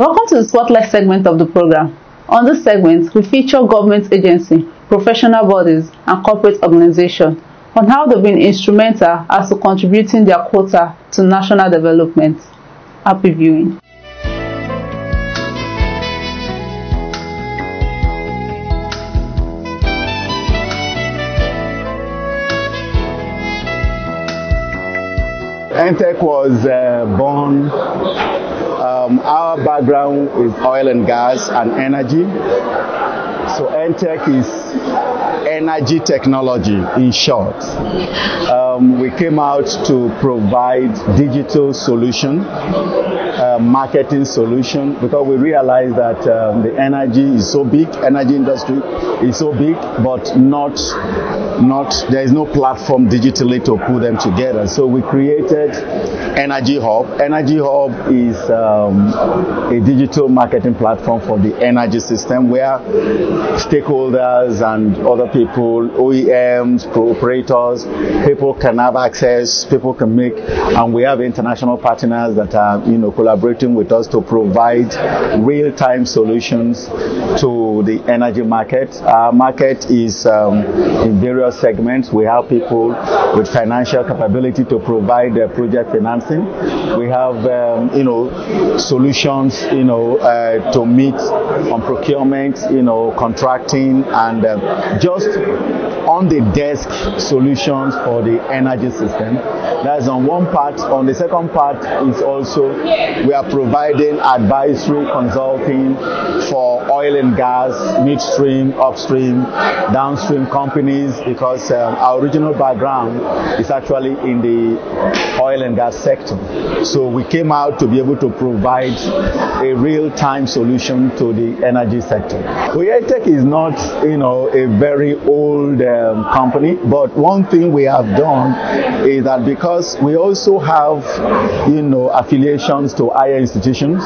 Welcome to the Spotlight segment of the program. On this segment, we feature government agency, professional bodies, and corporate organizations on how they've been instrumental as to contributing their quota to national development. Happy viewing. NTech was born. Our background is oil and gas and energy. So NTech is energy technology in short. We came out to provide digital solution, marketing solution, because we realized that the energy is so big, energy industry is so big, but there is no platform digitally to put them together. So we created Energy Hub. Energy Hub is a digital marketing platform for the energy system where stakeholders and other people, OEMs, operators, people can have access, people can make, and we have international partners that are collaborating with us to provide real-time solutions to the energy market. Our market is in various segments. We have people with financial capability to provide project financing. We have solutions to meet on procurement, contracting, and just on the desk solutions for the energy system. That's on one part. On the second part is also we are providing advisory consulting for oil and gas, midstream, upstream, downstream companies, because our original background is actually in the oil and gas sector. So we came out to be able to provide a real-time solution to the energy sector. NTech is not, a very old company, but one thing we have done is that because we also have, affiliations to higher institutions,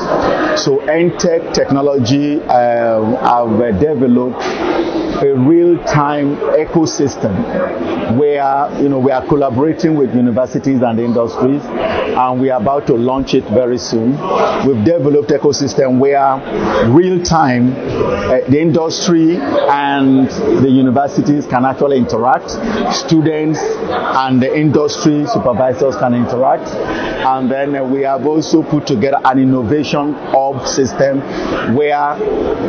so NTech technology have developed a real-time ecosystem where we are collaborating with universities and industries, and we are about to launch it very soon. We've developed an ecosystem where real-time the industry and the universities can actually interact. Students and the industry supervisors can interact, and then we have also put together an innovation hub system where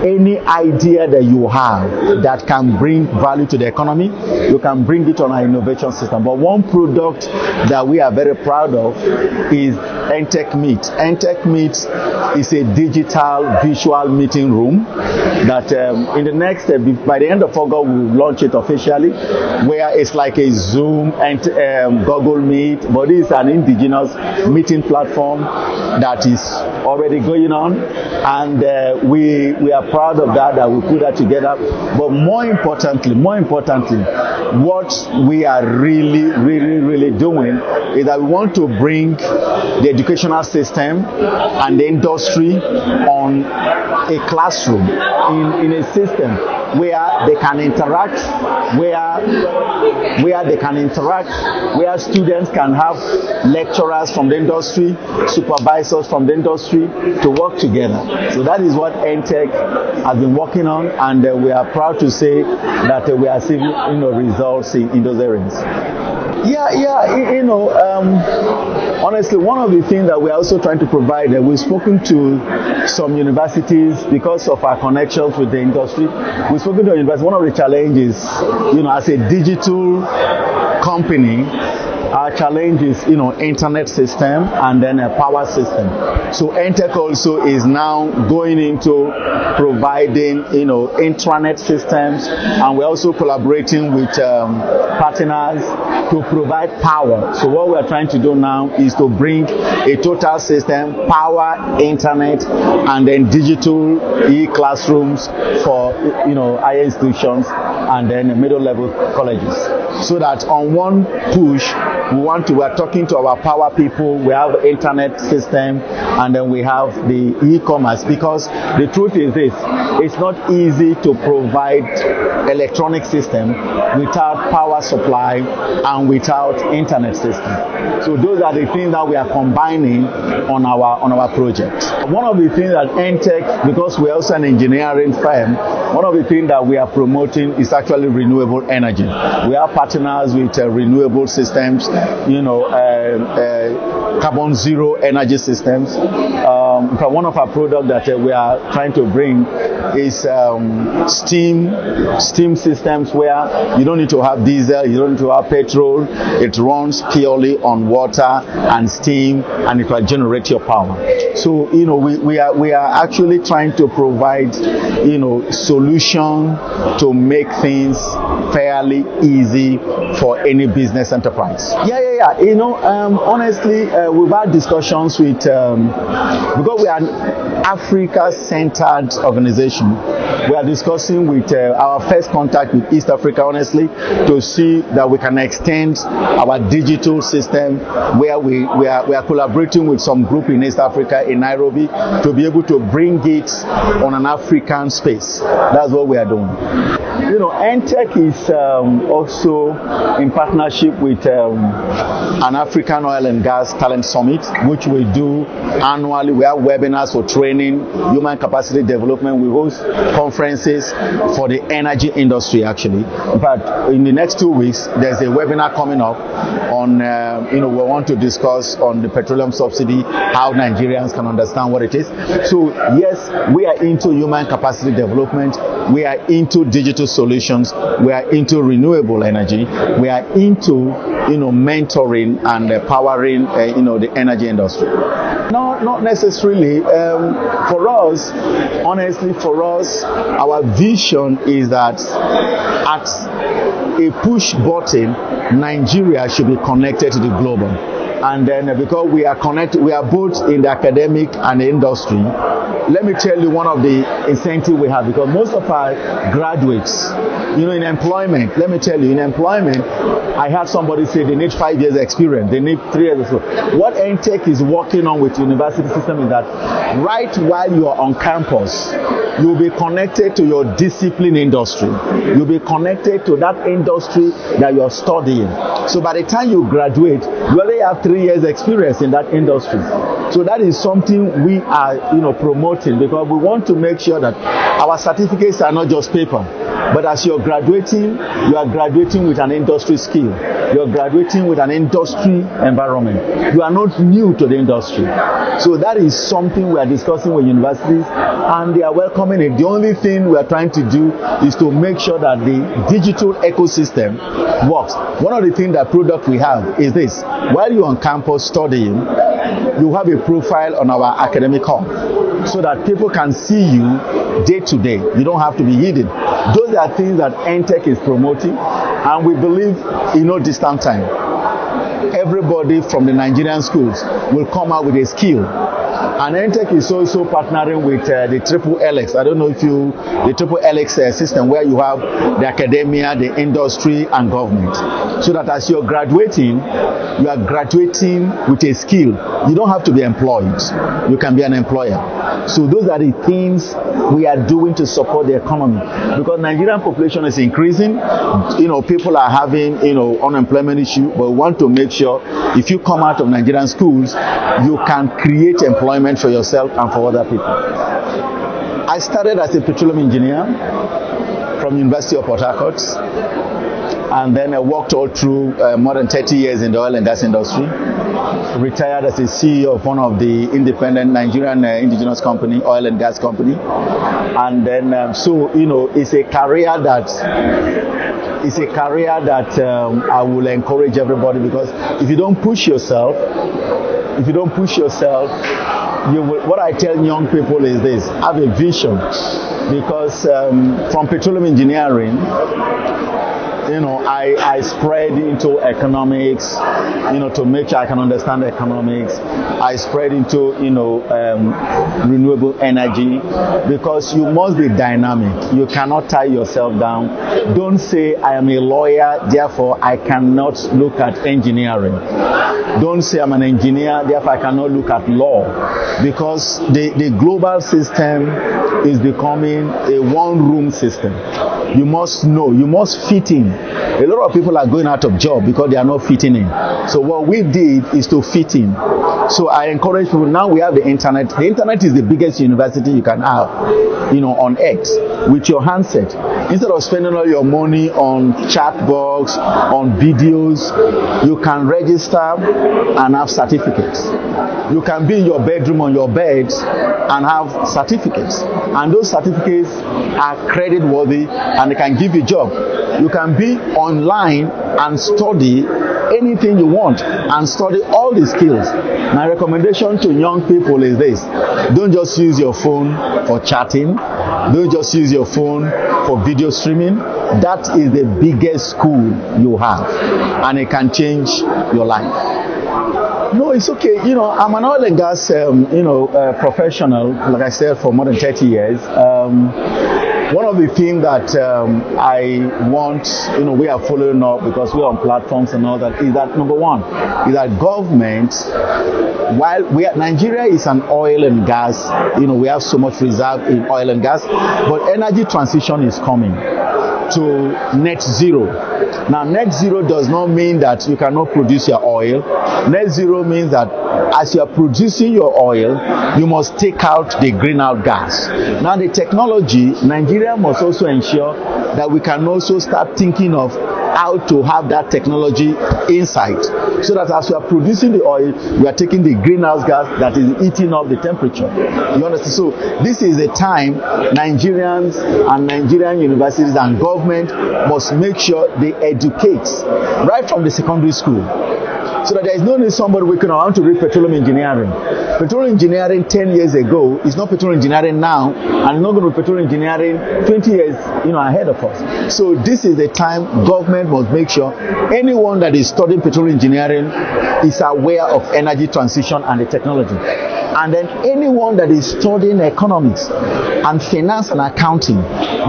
any idea that you have that can bring value to the economy, you can bring it on our innovation system. But one product that we are very proud of is NTech Meet. NTech Meet is a digital visual meeting room that in the next, by the end of August, we will launch it officially, where it's like a Zoom and Google Meet, but it's an indigenous meeting platform that is already going on, and we are proud of that we put that together. But more importantly, what we are really doing is that we want to bring the educational system and the industry on a classroom in a system where they can interact, where students can have lecturers from the industry, supervisors from the industry to work together. So that is what NTech has been working on, and we are proud to say that we are seeing results in those areas. Honestly, one of the things that we're also trying to provide, we've spoken to some universities because of our connections with the industry. We've spoken to a university. One of the challenges, as a digital company, our challenge is, internet system and then a power system. So NTech also is now going into providing, intranet systems, and we're also collaborating with partners to provide power. So what we are trying to do now is to bring a total system, power, internet, and then digital e-classrooms for, higher institutions and then middle level colleges. So that on one push, we are talking to our power people, we have internet system, and then we have the e-commerce, because the truth is this: it's not easy to provide electronic system without power supply and without internet system. So those are the things that we are combining on our project. One of the things that NTech, because we're also an engineering firm, one of the things that we are promoting is actually renewable energy. We are partners with renewable systems, carbon zero energy systems. One of our products that we are trying to bring is steam systems, where you don't need to have diesel, you don't need to have petrol. It runs purely on water and steam, and it will generate your power. So we are actually trying to provide solution to make things fairly easy for any business enterprise. Honestly, we've had discussions with because we are an Africa-centered organization. We are discussing with our first contact with East Africa, honestly, to see that we can extend our digital system, where we are collaborating with some group in East Africa, in Nairobi, to be able to bring it on an African space. That's what we are doing. NTech is also in partnership with an African Oil and Gas Talent Summit, which we do annually. We have webinars for training, human capacity development. We host conferences for the energy industry, actually. But in the next 2 weeks, there's a webinar coming up on, we want to discuss on the petroleum subsidy, how Nigerians can understand what it is. So yes, we are into human capacity development. We are into digital solutions. We are into renewable energy. We are into, mentoring and powering, the energy industry. No, not necessarily. For us, honestly, our vision is that at a push button, Nigeria should be connected to the global. And then because we are connected, we are both in the academic and the industry. Let me tell you one of the incentives we have, because most of our graduates, in employment, let me tell you, in employment, I had somebody say they need 5 years experience, they need 3 years or so. What NTech is working on with university system is that right while you are on campus, you'll be connected to your discipline industry. You'll be connected to that industry that you're studying. So by the time you graduate, you already have 3 years experience in that industry. So that is something we are, promoting, because we want to make sure that our certificates are not just paper, but as you're graduating, you are graduating with an industry skill. You're graduating with an industry environment. You are not new to the industry. So that is something we are discussing with universities, and they are welcoming it. The only thing we are trying to do is to make sure that the digital ecosystem works. One of the things that product we have is this: while you're on campus studying, you have a profile on our academic hub, so that people can see you day to day. You don't have to be hidden. Those are things that NTech is promoting, and we believe in no distant time, everybody from the Nigerian schools will come out with a skill. And NTech is also partnering with the Triple LX. I don't know if the Triple LX system, where you have the academia, the industry, and government. So that as you're graduating, you are graduating with a skill. You don't have to be employed. You can be an employer. So those are the things we are doing to support the economy. Because Nigerian population is increasing. People are having, unemployment issue. But we want to make sure if you come out of Nigerian schools, you can create employment for yourself and for other people. I started as a petroleum engineer from University of Port Harcourt, and then I worked all through more than 30 years in the oil and gas industry. Retired as a CEO of one of the independent Nigerian indigenous company, oil and gas company. And then, it's a career that I will encourage everybody, because if you don't push yourself, what I tell young people is this: have a vision, because from petroleum engineering, I spread into economics, to make sure I can understand economics. I spread into, renewable energy, because you must be dynamic. You cannot tie yourself down. Don't say I am a lawyer, therefore I cannot look at engineering. Don't say I'm an engineer, therefore I cannot look at law, because the global system is becoming a one-room system. You must know, you must fit in. A lot of people are going out of job because they are not fitting in. So what we did is to fit in. So I encourage people, now we have the internet. The internet is the biggest university you can have, on X, with your handset. Instead of spending all your money on chat box, on videos, you can register and have certificates. You can be in your bedroom on your bed and have certificates. And those certificates are credit worthy and they can give you a job. You can be online and study anything you want and study all the skills. My recommendation to young people is this: don't just use your phone for chatting. Don't just use your phone for video streaming. That is the biggest school you have, and it can change your life. No, it's okay. I'm an oil and gas, professional, like I said, for more than 30 years. One of the things that I want, we are following up, because we're on platforms and all that, is that number one, is that government, while Nigeria is an oil and gas, we have so much reserve in oil and gas, but energy transition is coming to net zero. Now, net zero does not mean that you cannot produce your oil. Net zero means that as you are producing your oil, you must take out the greenhouse gas. Now, the technology, Nigeria must also ensure that we can also start thinking of how to have that technology inside, so that as you are producing the oil, you are taking the greenhouse gas that is eating up the temperature. You understand? So this is a time Nigerians and Nigerian universities and government must make sure they educate right from the secondary school, so that there is no need somebody waking up, I want to read petroleum engineering. Petroleum engineering 10 years ago is not petroleum engineering now, and not going to be petroleum engineering 20 years ahead of us. So this is the time government must make sure anyone that is studying petroleum engineering is aware of energy transition and the technology. And then anyone that is studying economics and finance and accounting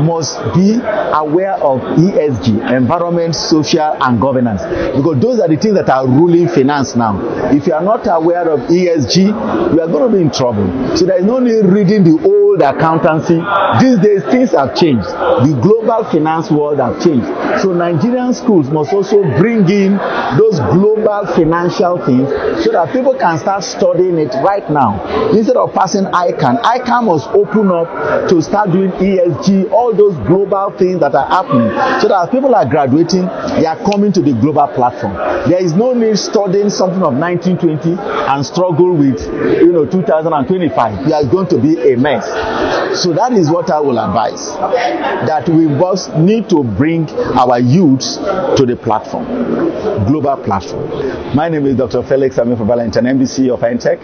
must be aware of ESG, environment, social, and governance, because those are the things that are ruling finance now. If you are not aware of ESG, you are going to be in trouble. So there is no need reading the old accountancy. These days, things have changed. The global finance world have changed. So Nigerian schools must also bring in those global financial things, so that people can start studying it right now. Instead of passing ICANN, ICANN must open up to start doing ESG, all those global things that are happening, so that as people are graduating, they are coming to the global platform. There is no need studying something of 1920 and struggle with 2025. You are going to be a mess. So that is what I will advise, that we must need to bring our youths to the platform, global platform. My name is Dr. Felix Amin from Valentine, MBC of Intech.